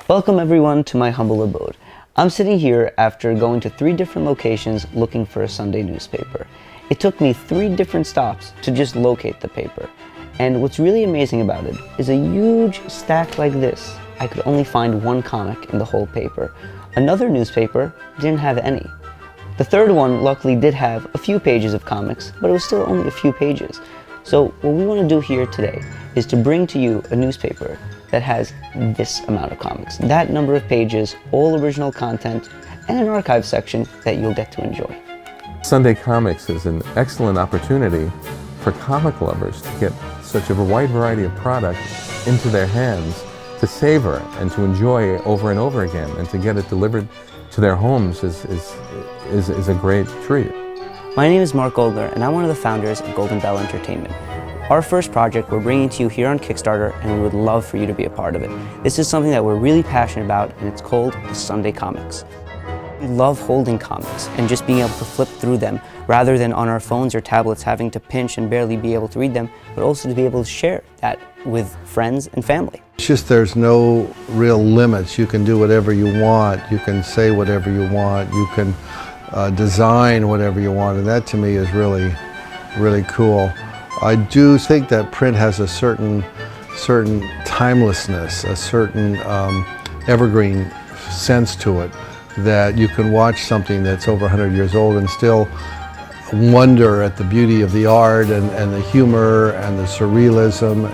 Welcome everyone to my humble abode. I'm sitting here after going to 3 different locations looking for a Sunday newspaper. It took me 3 different stops to just locate the paper. And what's really amazing about it is a huge stack like this. I could only find 1 comic in the whole paper. Another newspaper didn't have any. The third one luckily did have a few pages of comics, but it was still only a few pages. So what we want to do here today is to bring to you a newspaper that has this amount of comics, that number of pages, all original content, and an archive section that you'll get to enjoy. Sunday Comics is an excellent opportunity for comic lovers to get such a wide variety of product into their hands to savor and to enjoy over and over again, and to get it delivered to their homes is a great treat. My name is Mark Goldner, and I'm one of the founders of Golden Bell Entertainment. Our first project we're bringing to you here on Kickstarter, and we would love for you to be a part of it. This is something that we're really passionate about, and it's called the Sunday Comics. We love holding comics and just being able to flip through them rather than on our phones or tablets having to pinch and barely be able to read them, but also to be able to share that with friends and family. It's just there's no real limits. You can do whatever you want. You can say whatever you want. You can design whatever you want, and that to me is really, really cool. I do think that print has a certain timelessness, a certain evergreen sense to it, that you can watch something that's over 100 years old and still wonder at the beauty of the art and the humor and the surrealism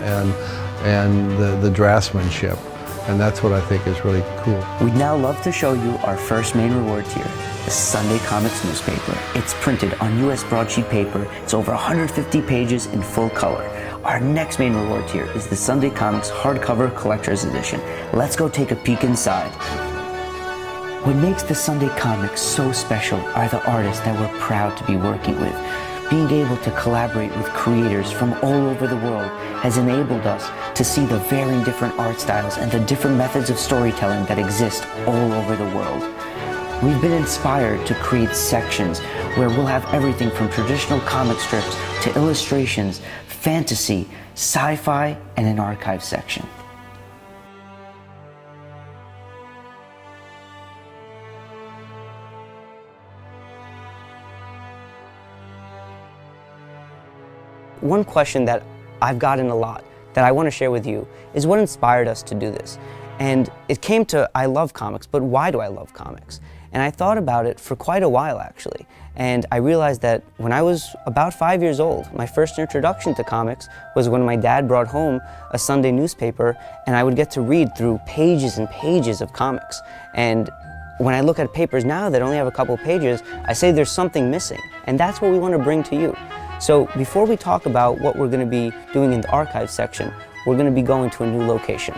and the draftsmanship. And that's what I think is really cool. We'd now love to show you our first main reward tier, the Sunday Comics newspaper. It's printed on US broadsheet paper. It's over 150 pages in full color. Our next main reward tier is the Sunday Comics hardcover collector's edition. Let's go take a peek inside. What makes the Sunday Comics so special are the artists that we're proud to be working with. Being able to collaborate with creators from all over the world has enabled us to see the varying different art styles and the different methods of storytelling that exist all over the world. We've been inspired to create sections where we'll have everything from traditional comic strips to illustrations, fantasy, sci-fi, and an archive section. One question that I've gotten a lot that I want to share with you is what inspired us to do this. And it came to, I love comics, but why do I love comics? And I thought about it for quite a while actually. And I realized that when I was about 5 years old, my first introduction to comics was when my dad brought home a Sunday newspaper, and I would get to read through pages and pages of comics. And when I look at papers now that only have a couple pages, I say there's something missing. And that's what we want to bring to you. So before we talk about what we're going to be doing in the archive section, we're going to be going to a new location.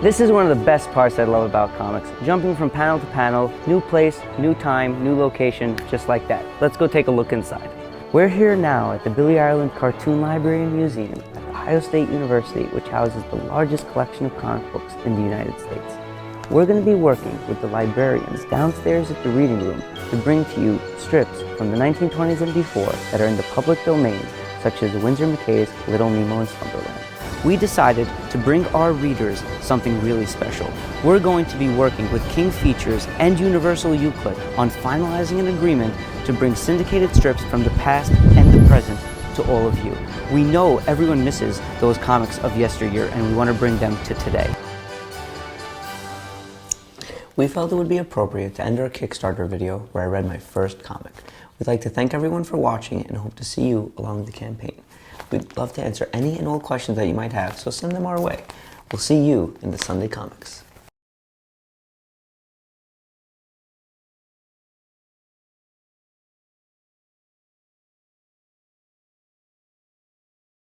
This is one of the best parts I love about comics. Jumping from panel to panel, new place, new time, new location, just like that. Let's go take a look inside. We're here now at the Billy Ireland Cartoon Library and Museum at Ohio State University, which houses the largest collection of comic books in the United States. We're going to be working with the librarians downstairs at the reading room to bring to you strips from the 1920s and before that are in the public domain, such as Winsor McCay's Little Nemo in Slumberland. We decided to bring our readers something really special. We're going to be working with King Features and Universal Euclid on finalizing an agreement to bring syndicated strips from the past and the present to all of you. We know everyone misses those comics of yesteryear, and we want to bring them to today. We felt it would be appropriate to end our Kickstarter video where I read my first comic. We'd like to thank everyone for watching and hope to see you along the campaign. We'd love to answer any and all questions that you might have, so send them our way. We'll see you in the Sunday Comics.